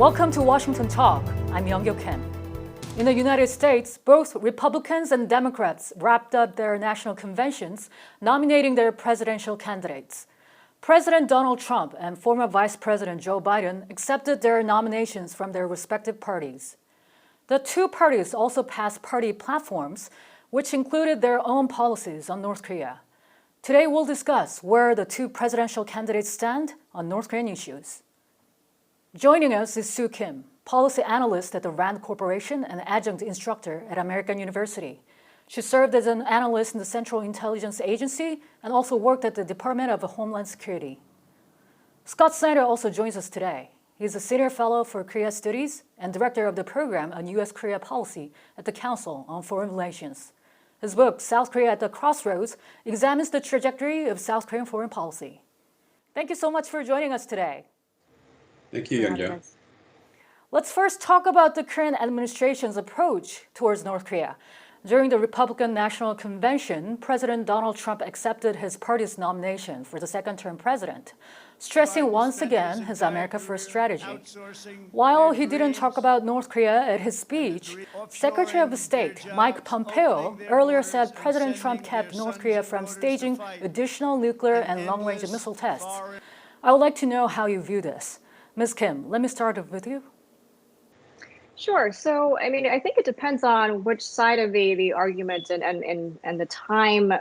Welcome to Washington Talk. I'm Soo Kim. In the United States, both Republicans and Democrats wrapped up their national conventions, nominating their presidential candidates. President Donald Trump and former Vice President Joe Biden accepted their nominations from their respective parties. The two parties also passed party platforms, which included their own policies on North Korea. Today, we'll discuss where the two presidential candidates stand on North Korean issues. Joining us is Soo Kim, policy analyst at the RAND Corporation and adjunct instructor at American University. She served as an analyst in the Central Intelligence Agency and also worked at the Department of Homeland Security. Scott Snyder also joins us today. He's a senior fellow for Korea Studies and director of the program on U.S.-Korea policy at the Council on Foreign Relations. His book, South Korea at the Crossroads, examines the trajectory of South Korean foreign policy. Thank you so much for joining us today. Thank you, Young. Let's first talk about the current administration's approach towards North Korea. During the Republican National Convention, President Donald Trump accepted his party's nomination for the second-term president, stressing once again his America First strategy. While he didn't talk about North Korea at his speech, Secretary of State Mike Pompeo earlier said President Trump kept North Korea from staging additional nuclear and long-range missile tests. I would like to know how you view this. Ms. Kim, let me start with you. Sure. So, I think it depends on which side of the argument and the time,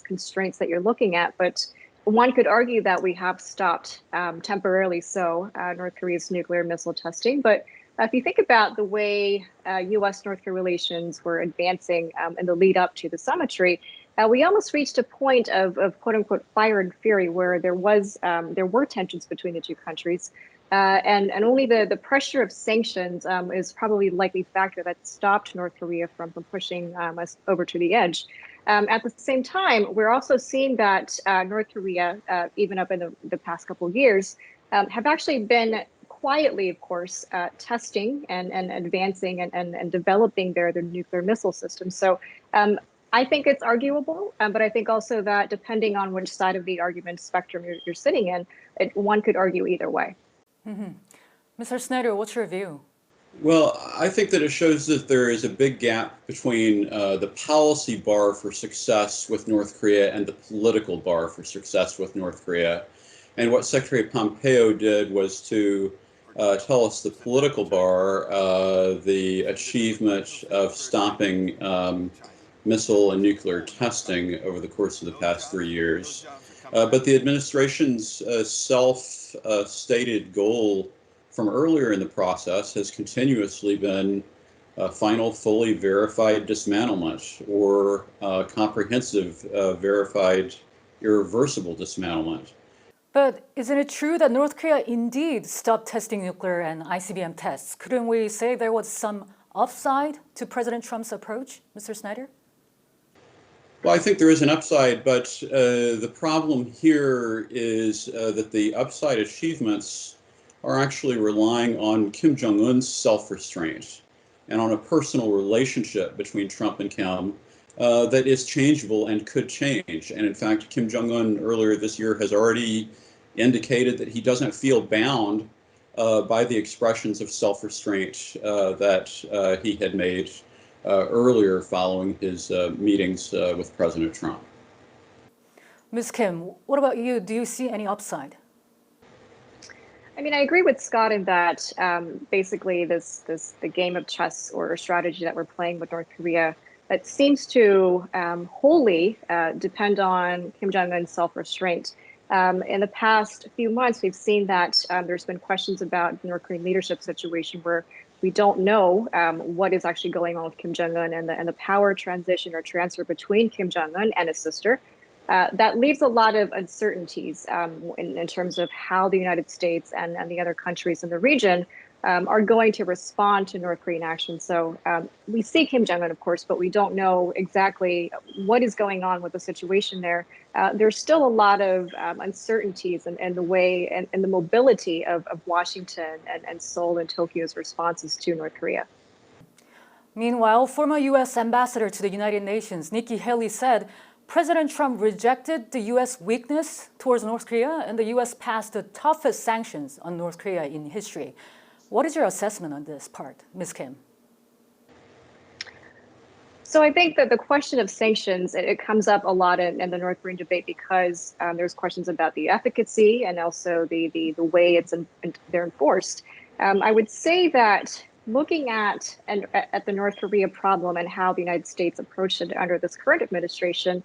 constraints that you're looking at. But one could argue that we have stopped temporarily North Korea's nuclear missile testing. But if you think about the way U.S.-North Korea relations were advancing in the lead up to the summitry, we almost reached a point of quote unquote fire and fury where there were tensions between the two countries. And only the pressure of sanctions is probably the likely factor that stopped North Korea from pushing us over to the edge. At the same time, we're also seeing that North Korea, even up in the past couple of years, have actually been quietly, of course, testing and advancing and developing their nuclear missile system. So I think it's arguable, but I think also that depending on which side of the argument spectrum you're sitting in, one could argue either way. Mm-hmm. Mr. Snyder, what's your view? Well, I think that it shows that there is a big gap between the policy bar for success with North Korea and the political bar for success with North Korea. And what Secretary Pompeo did was to tell us the political bar, the achievement of stopping missile and nuclear testing over the course of the past 3 years. But the administration's self-stated goal from earlier in the process has continuously been final, fully verified dismantlement or comprehensive, verified, irreversible dismantlement. But isn't it true that North Korea indeed stopped testing nuclear and ICBM tests? Couldn't we say there was some upside to President Trump's approach, Mr. Snyder? Well, I think there is an upside, but the problem here is that the upside achievements are actually relying on Kim Jong-un's self-restraint and on a personal relationship between Trump and Kim that is changeable and could change. And in fact, Kim Jong-un earlier this year has already indicated that he doesn't feel bound by the expressions of self-restraint that he had made earlier following his meetings with President Trump. Ms. Kim, what about you? Do you see any upside? I agree with Scott in that basically the game of chess or strategy that we're playing with North Korea, it seems to wholly depend on Kim Jong-un's self-restraint. In the past few months, we've seen that there's been questions about the North Korean leadership situation where we don't know what is actually going on with Kim Jong-un and the power transition or transfer between Kim Jong-un and his sister. That leaves a lot of uncertainties in terms of how the United States and the other countries in the region are going to respond to North Korean action. So we see Kim Jong-un, of course, but we don't know exactly what is going on with the situation there. There's still a lot of uncertainties and the way and the mobility of Washington and Seoul and Tokyo's responses to North Korea. Meanwhile, former U.S. Ambassador to the United Nations, Nikki Haley, said President Trump rejected the U.S. weakness towards North Korea, and the U.S. passed the toughest sanctions on North Korea in history. What is your assessment on this part, Ms. Kim? So I think that the question of sanctions, it comes up a lot in the North Korean debate because there's questions about the efficacy and also the way they're enforced. I would say that looking at the North Korea problem and how the United States approached it under this current administration,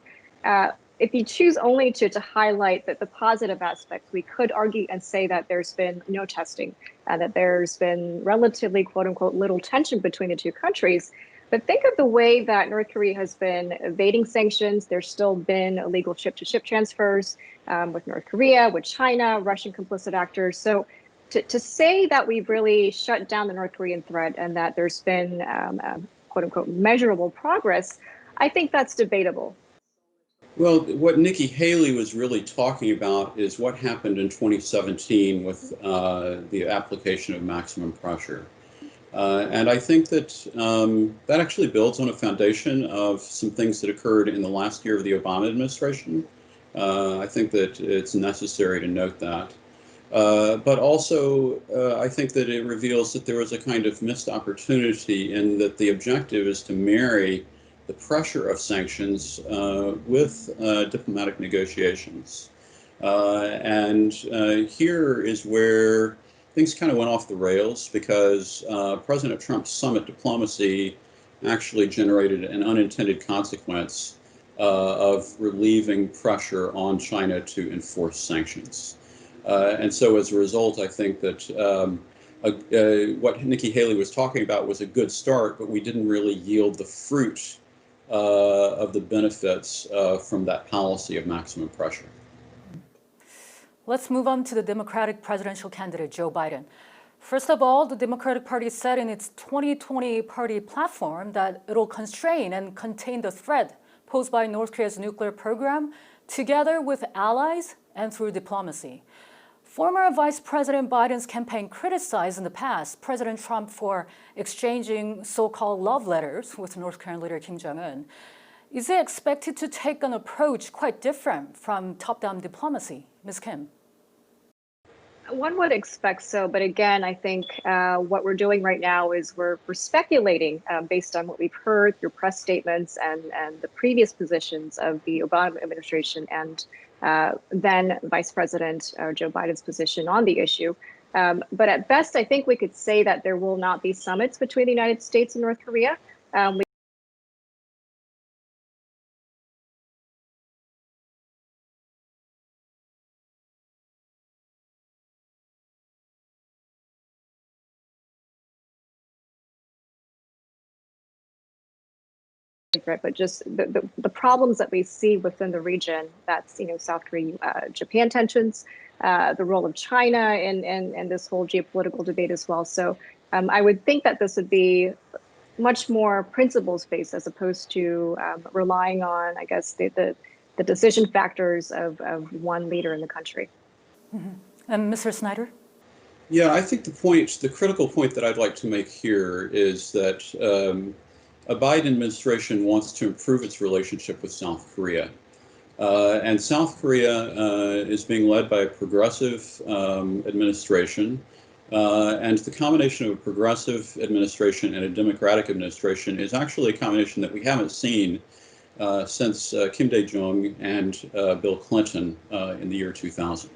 if you choose only to highlight the positive aspects, we could argue and say that there's been no testing, that there's been relatively, quote unquote, little tension between the two countries. But think of the way that North Korea has been evading sanctions. There's still been illegal ship-to-ship transfers with North Korea, with China, Russian complicit actors. So to say that we've really shut down the North Korean threat and that there's been, quote unquote, measurable progress, I think that's debatable. Well, what Nikki Haley was really talking about is what happened in 2017 with the application of maximum pressure. And I think that that actually builds on a foundation of some things that occurred in the last year of the Obama administration. I think that it's necessary to note that. But also, I think that it reveals that there was a kind of missed opportunity in that the objective is to marry the pressure of sanctions with diplomatic negotiations. And here is where things kind of went off the rails because President Trump's summit diplomacy actually generated an unintended consequence of relieving pressure on China to enforce sanctions. And so as a result, I think that what Nikki Haley was talking about was a good start, but we didn't really yield the fruit of the benefits from that policy of maximum pressure. Let's move on to the Democratic presidential candidate, Joe Biden. First of all, the Democratic Party said in its 2020 party platform that it'll constrain and contain the threat posed by North Korea's nuclear program, together with allies and through diplomacy. Former Vice President Biden's campaign criticized in the past President Trump for exchanging so-called love letters with North Korean leader Kim Jong-un. Is it expected to take an approach quite different from top-down diplomacy? Ms. Kim. One would expect so, but again, I think what we're doing right now is we're speculating based on what we've heard through press statements and the previous positions of the Obama administration and then Vice President Joe Biden's position on the issue. But at best, I think we could say that there will not be summits between the United States and North Korea. But just the problems that we see within the region, that's South Korea, Japan tensions, the role of China in this whole geopolitical debate as well. So I would think that this would be much more principles based as opposed to relying on, I guess, the decision factors of one leader in the country. Mm-hmm. And Mr. Snyder? Yeah, I think the critical point that I'd like to make here is that a Biden administration wants to improve its relationship with South Korea. And South Korea is being led by a progressive administration. And the combination of a progressive administration and a Democratic administration is actually a combination that we haven't seen since Kim Dae-jung and Bill Clinton in the year 2000.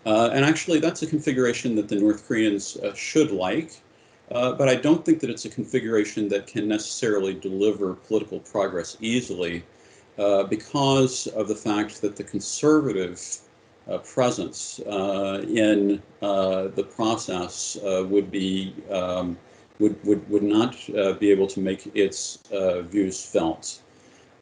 And actually, that's a configuration that the North Koreans should like. But I don't think that it's a configuration that can necessarily deliver political progress easily because of the fact that the conservative presence in the process would not be able to make its views felt.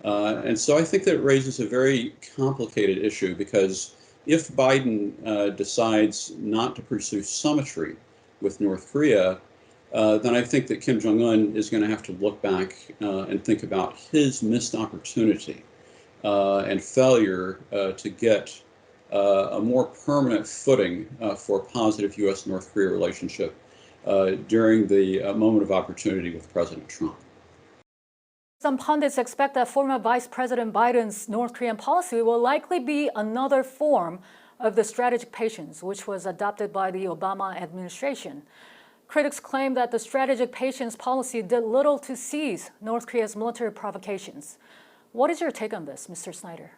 And so I think that raises a very complicated issue because if Biden decides not to pursue symmetry with North Korea, then I think that Kim Jong-un is going to have to look back and think about his missed opportunity and failure to get a more permanent footing for a positive U.S.-North Korea relationship during the moment of opportunity with President Trump. Some pundits expect that former Vice President Biden's North Korean policy will likely be another form of the strategic patience, which was adopted by the Obama administration. Critics claim that the strategic patience policy did little to seize North Korea's military provocations. What is your take on this, Mr. Snyder?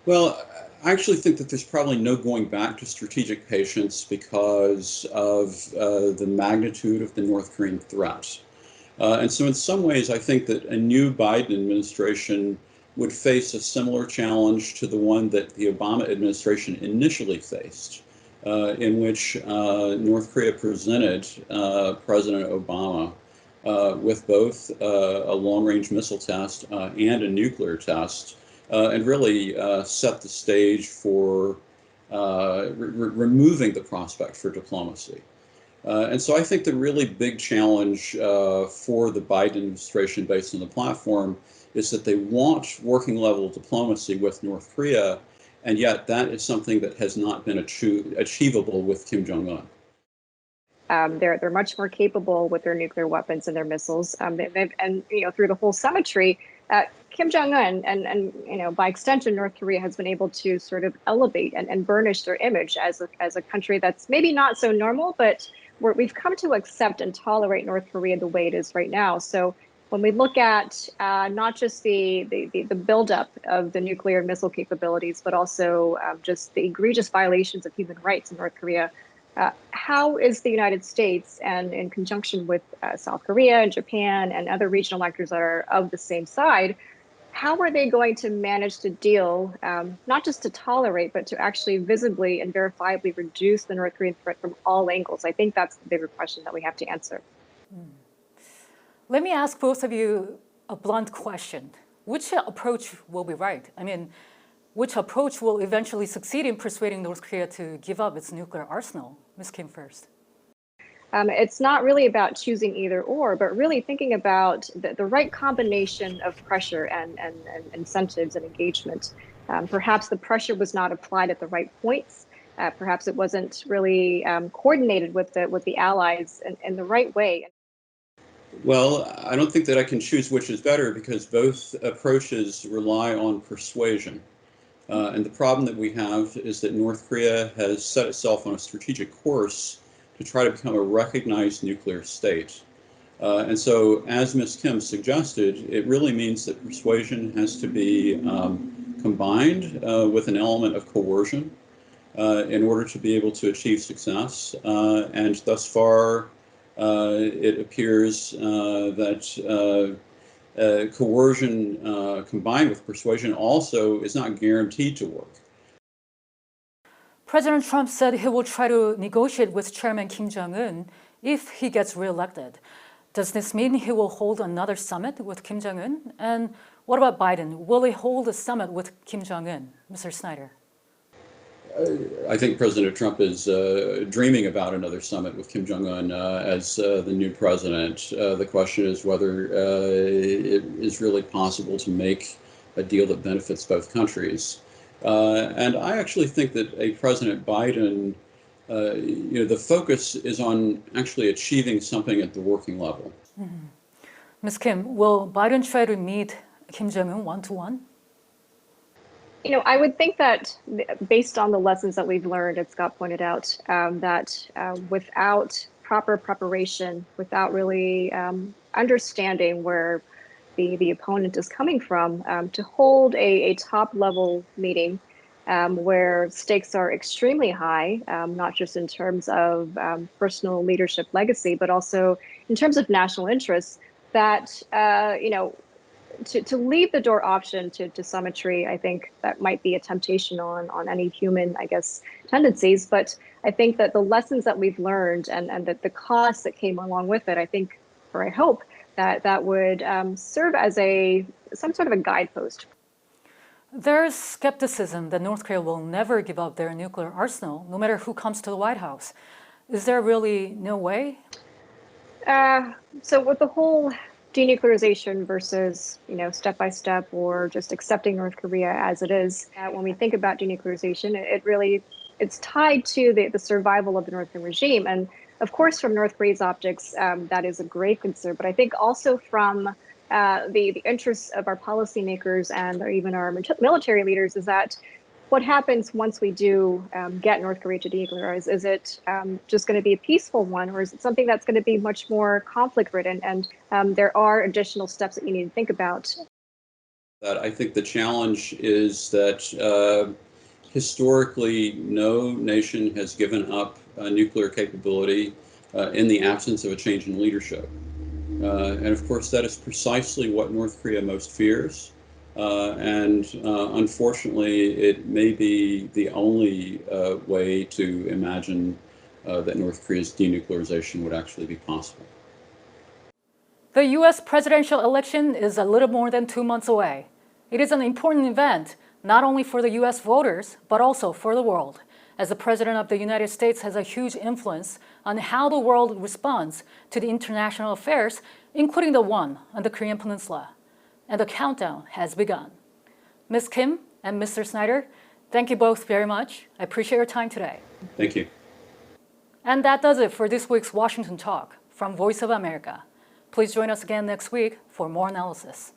Well, I actually think that there's probably no going back to strategic patience because of the magnitude of the North Korean threat. And so in some ways, I think that a new Biden administration would face a similar challenge to the one that the Obama administration initially faced, in which North Korea presented President Obama with both a long-range missile test and a nuclear test, and really set the stage for removing the prospect for diplomacy. And so I think the really big challenge for the Biden administration based on the platform is that they want working level diplomacy with North Korea, and yet that is something that has not been achievable with Kim Jong-un. They're much more capable with their nuclear weapons and their missiles. And through the whole symmetry, Kim Jong-un and by extension, North Korea has been able to sort of elevate and burnish their image as a country that's maybe not so normal, but we've come to accept and tolerate North Korea the way it is right now. So when we look at not just the buildup of the nuclear and missile capabilities, but also just the egregious violations of human rights in North Korea, how is the United States, and in conjunction with South Korea and Japan and other regional actors that are of the same side, how are they going to manage to deal, not just to tolerate, but to actually visibly and verifiably reduce the North Korean threat from all angles? I think that's the bigger question that we have to answer. Let me ask both of you a blunt question. Which approach will be right? I mean, which approach will eventually succeed in persuading North Korea to give up its nuclear arsenal? Ms. Kim first. It's not really about choosing either or, but really thinking about the right combination of pressure and incentives and engagement. Perhaps the pressure was not applied at the right points. Perhaps it wasn't really coordinated with the allies in the right way. Well, I don't think that I can choose which is better because both approaches rely on persuasion. And the problem that we have is that North Korea has set itself on a strategic course to try to become a recognized nuclear state. And so, as Ms. Kim suggested, it really means that persuasion has to be combined with an element of coercion in order to be able to achieve success. And thus far, it appears that coercion combined with persuasion also is not guaranteed to work. President Trump said he will try to negotiate with Chairman Kim Jong-un if he gets reelected. Does this mean he will hold another summit with Kim Jong-un? And what about Biden? Will he hold a summit with Kim Jong-un, Mr. Snyder? I think President Trump is dreaming about another summit with Kim Jong-un as the new president. The question is whether it is really possible to make a deal that benefits both countries. And I actually think that a President Biden, the focus is on actually achieving something at the working level. Mm-hmm. Ms. Kim, will Biden try to meet Kim Jong-un one-to-one? I would think that based on the lessons that we've learned, as Scott pointed out, that without proper preparation, without really understanding where the opponent is coming from, to hold a top-level meeting where stakes are extremely high, not just in terms of personal leadership legacy, but also in terms of national interests, that, to leave the door option to symmetry, I think that might be a temptation on any human, tendencies. But I think that the lessons that we've learned and that the costs that came along with it, I hope that would serve as some sort of a guidepost. There's skepticism that North Korea will never give up their nuclear arsenal, no matter who comes to the White House. Is there really no way? So with the whole denuclearization versus, step by step or just accepting North Korea as it is, when we think about denuclearization, it's tied to the survival of the North Korean regime. And of course, from North Korea's optics, that is a grave concern. But I think also from the interests of our policymakers and even our military leaders is that what happens once we do get North Korea to denuclearize? Is it just going to be a peaceful one, or is it something that's going to be much more conflict-ridden? And there are additional steps that you need to think about. That I think the challenge is that historically no nation has given up nuclear capability in the absence of a change in leadership. And of course, that is precisely what North Korea most fears. And unfortunately, it may be the only way to imagine that North Korea's denuclearization would actually be possible. The U.S. presidential election is a little more than 2 months away. It is an important event, not only for the U.S. voters, but also for the world, as the President of the United States has a huge influence on how the world responds to the international affairs, including the one on the Korean Peninsula. And the countdown has begun. Ms. Kim and Mr. Snyder, thank you both very much. I appreciate your time today. Thank you. And that does it for this week's Washington Talk from Voice of America. Please join us again next week for more analysis.